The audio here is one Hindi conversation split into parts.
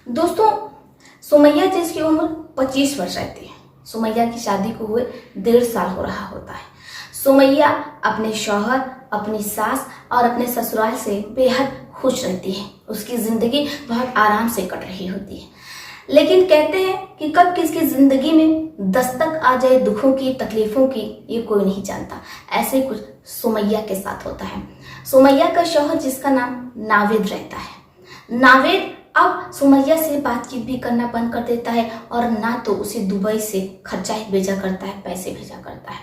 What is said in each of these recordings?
दोस्तों, सुमैया जिसकी उम्र 25 वर्ष रहती है, सुमैया की शादी को हुए 1.5 साल हो रहा होता है। सुमैया अपने शौहर, अपनी सास और अपने ससुराल से बेहद खुश रहती है। उसकी जिंदगी बहुत आराम से कट रही होती है। लेकिन कहते हैं कि कब किसकी जिंदगी में दस्तक आ जाए दुखों की, तकलीफों की, ये कोई नहीं जानता। ऐसे ही कुछ सुमैया के साथ होता है। सुमैया का शौहर, जिसका नाम नावेद रहता है, नावेद अब सुमैया से बातचीत भी करना बंद कर देता है और ना तो उसे दुबई से खर्चा ही भेजा करता है, पैसे भेजा करता है,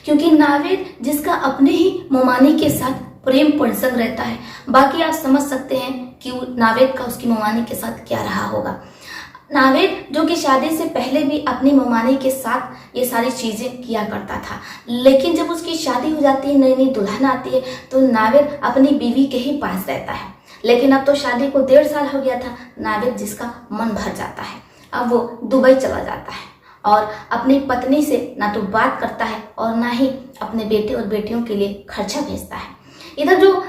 क्योंकि नावेद जिसका अपने ही ममानी के साथ प्रेम प्रसंग रहता है। बाकी आप समझ सकते हैं कि नावेद का उसकी ममानी के साथ क्या रहा होगा। नावेद जो कि शादी से पहले भी अपनी ममानी के साथ ये सारी चीजें किया करता था, लेकिन जब उसकी शादी हो जाती है, नई नई दुल्हन आती है, तो नावेद अपनी बीवी के ही पास रहता है। लेकिन अब तो शादी को 1.5 साल हो गया था। नावेद जिसका मन भर जाता है, अब वो दुबई चला जाता है और अपनी पत्नी से ना तो बात करता है और ना ही अपने बेटे और बेटियों के लिए खर्चा भेजता है। इधर जो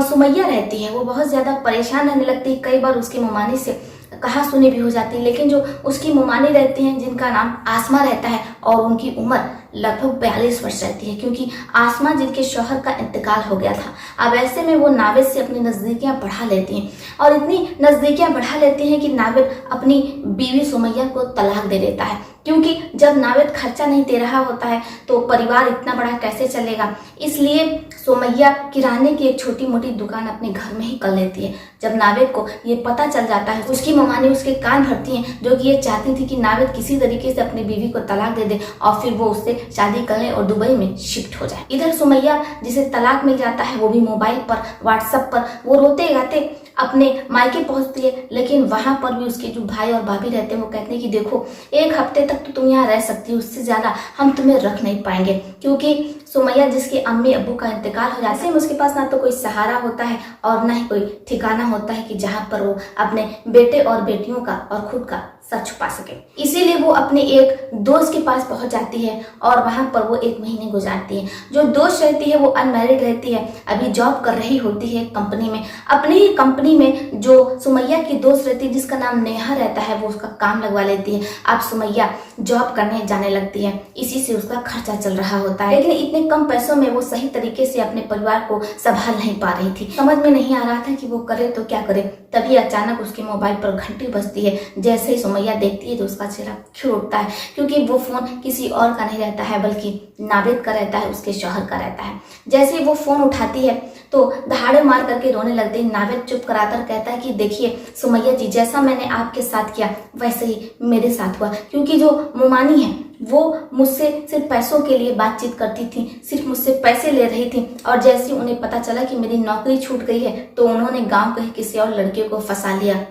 सुमैया रहती है वो बहुत ज़्यादा परेशान रहने लगती है। कई बार उसकी ममानी से कहा सुनी भी हो जाती है। लेकिन जो उसकी ममानी रहती हैं, जिनका नाम आसमा रहता है और उनकी उम्र लगभग 42 वर्ष रहती है, क्योंकि आसमा जिनके शौहर का इंतकाल हो गया था। अब ऐसे में वो नावेद से अपनी नज़दीकियाँ बढ़ा लेती हैं और इतनी नज़दीकियाँ बढ़ा लेती हैं कि नावेद अपनी बीवी सुमैया को तलाक दे देता है, क्योंकि जब नावेद खर्चा नहीं दे रहा होता है तो परिवार इतना बड़ा कैसे चलेगा। इसलिए सुमैया किराने की एक छोटी मोटी दुकान अपने घर में ही कर लेती है। जब नावेद को ये पता चल जाता है, उसकी ममानी उसके कान भरती हैं, जो कि ये चाहती थी कि नावेद किसी तरीके से अपनी बीवी को तलाक दे दे और फिर वो उससे शादी कर ले और दुबई में शिफ्ट हो जाए। इधर सुमैया जिसे तलाक मिल जाता है, वो भी मोबाइल पर, व्हाट्सएप पर वो रोते गाते अपने मायके पहुंचती है। लेकिन वहां पर भी उसके जो भाई और भाभी रहते हैं वो कहते हैं कि देखो, 1 हफ्ते तक तो तुम यहाँ रह सकती हो, उससे ज्यादा हम तुम्हें रख नहीं पाएंगे, क्योंकि सुमैया जिसके अम्मी अब्बू का इंतकाल हो जाते हैं, उसके पास ना तो कोई सहारा होता है और ना ही कोई ठिकाना होता है कि जहाँ पर वो अपने बेटे और बेटियों का और खुद का सर छुपा सके। इसीलिए वो अपने एक दोस्त के पास पहुंच जाती है और वहां पर वो 1 महीने गुजारती है। जो दोस्त रहती है वो अनमैरिड रहती है, अभी जॉब कर रही होती है कंपनी में। अपनी ही कंपनी में जो सुमैया की दोस्त रहती है, जिसका नाम नेहा रहता है, वो उसका काम लगवा लेती है। अब सुमैया जॉब करने जाने लगती है, इसी से उसका खर्चा चल रहा होता है। लेकिन इतने कम पैसों में वो सही तरीके से अपने परिवार को संभाल नहीं पा रही थी। समझ में नहीं आ रहा था कि वो करे तो क्या करे। तभी अचानक उसके मोबाइल पर घंटी बजती है। जैसे ही सुमैया देखती है तो उसका चेहरा खिड़ उठता है, क्योंकि वो फोन किसी और का नहीं रहता है बल्कि नावेद का रहता है, उसके शौहर का रहता है। जैसे ही वो फोन उठाती है तो दहाड़े मार करके रोने लगती है। नावेद चुप कराकर कहता है कि देखिए सुमैया जी, जैसा मैंने आपके साथ किया वैसे ही मेरे साथ हुआ, क्योंकि जो मुमानी है वो मुझसे सिर्फ पैसों के लिए बातचीत करती थी, सिर्फ मुझसे पैसे ले रही थी। और जैसे उन्हें पता चला कि मेरी नौकरी छूट गई है तो उन्होंने गांव के किसी और लड़के को फंसा लिया,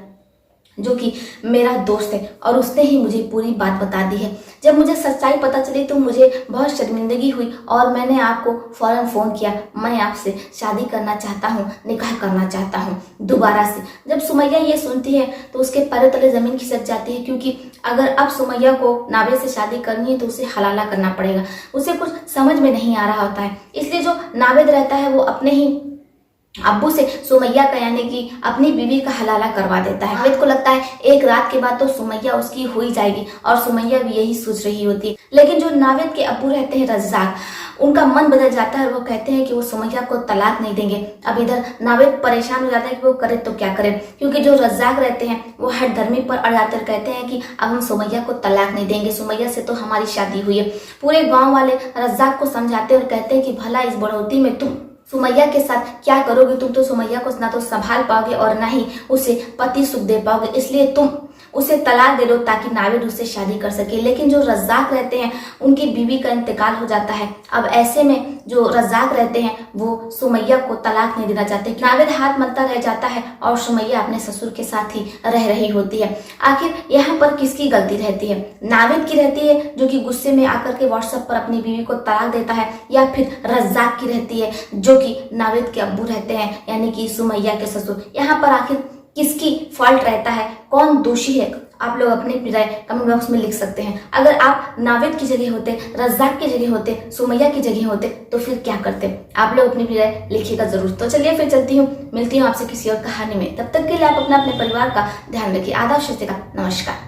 जो कि मेरा दोस्त है, और उसने ही मुझे पूरी बात बता दी है। जब मुझे सच्चाई पता चली तो मुझे बहुत शर्मिंदगी हुई और मैंने आपको फौरन फ़ोन किया। मैं आपसे शादी करना चाहता हूँ, निकाह करना चाहता हूँ दोबारा से। जब सुमैया ये सुनती है तो उसके पैरों तले ज़मीन खिसक जाती है, क्योंकि अगर अब सुमैया को नावेद से शादी करनी है तो उसे हलाला करना पड़ेगा। उसे कुछ समझ में नहीं आ रहा होता है। इसलिए जो नावेद रहता है वो अपने ही अब्बू से सुमैया का यानी कि अपनी बीवी का हलाला करवा देता है। नावेद को लगता है एक रात के बाद तो सुमैया उसकी हो ही जाएगी, और सुमैया भी यही सोच रही होती है। लेकिन जो नावेद के अब्बू रहते हैं रज्जाक, उनका मन बदल जाता है। वो कहते हैं कि वो सुमैया को तलाक नहीं देंगे। अब इधर नावेद परेशान हो जाता है कि वो करे तो क्या करे, क्योंकि जो रज्जाक रहते हैं वो हर धर्मी पर अड़ जाते कहते हैं कि अब हम सुमैया को तलाक नहीं देंगे, सुमैया से तो हमारी शादी हुई है। पूरे गाँव वाले रज्जाक को समझाते और कहते हैं कि भला इस बढ़ोतरी में तुम सुमैया के साथ क्या करोगे, तुम तो सुमैया को ना तो संभाल पाओगे और ना ही उसे पति सुख दे पाओगे, इसलिए तुम उसे तलाक दे दो ताकि नावेद उससे शादी कर सके। लेकिन जो रज्जाक रहते हैं उनकी बीवी का इंतकाल हो जाता है। अब ऐसे में जो रज्जाक रहते हैं वो सुमैया को तलाक नहीं देना चाहते। नावेद हाथ मलता रह जाता है और सुमैया अपने ससुर के साथ ही रह रही होती है। आखिर यहाँ पर किसकी गलती रहती है? नावेद की रहती है, जो कि गुस्से में आकर के व्हाट्सएप पर अपनी बीवी को तलाक देता है, या फिर रज्जाक की रहती है, जो कि नावेद के अब्बू रहते हैं यानी कि सुमैया के ससुर? यहाँ पर आखिर किसकी फॉल्ट रहता है, कौन दोषी है? आप लोग अपनी राय कमेंट बॉक्स में लिख सकते हैं। अगर आप नावेद की जगह होते, रज्जाक की जगह होते, सुमैया की जगह होते तो फिर क्या करते? आप लोग अपनी राय लिखिएगा जरूर। तो चलिए फिर चलती हूँ, मिलती हूँ आपसे किसी और कहानी में। तब तक के लिए आप अपने परिवार का ध्यान रखिए। आदाब, सत श्री अकाल, नमस्कार।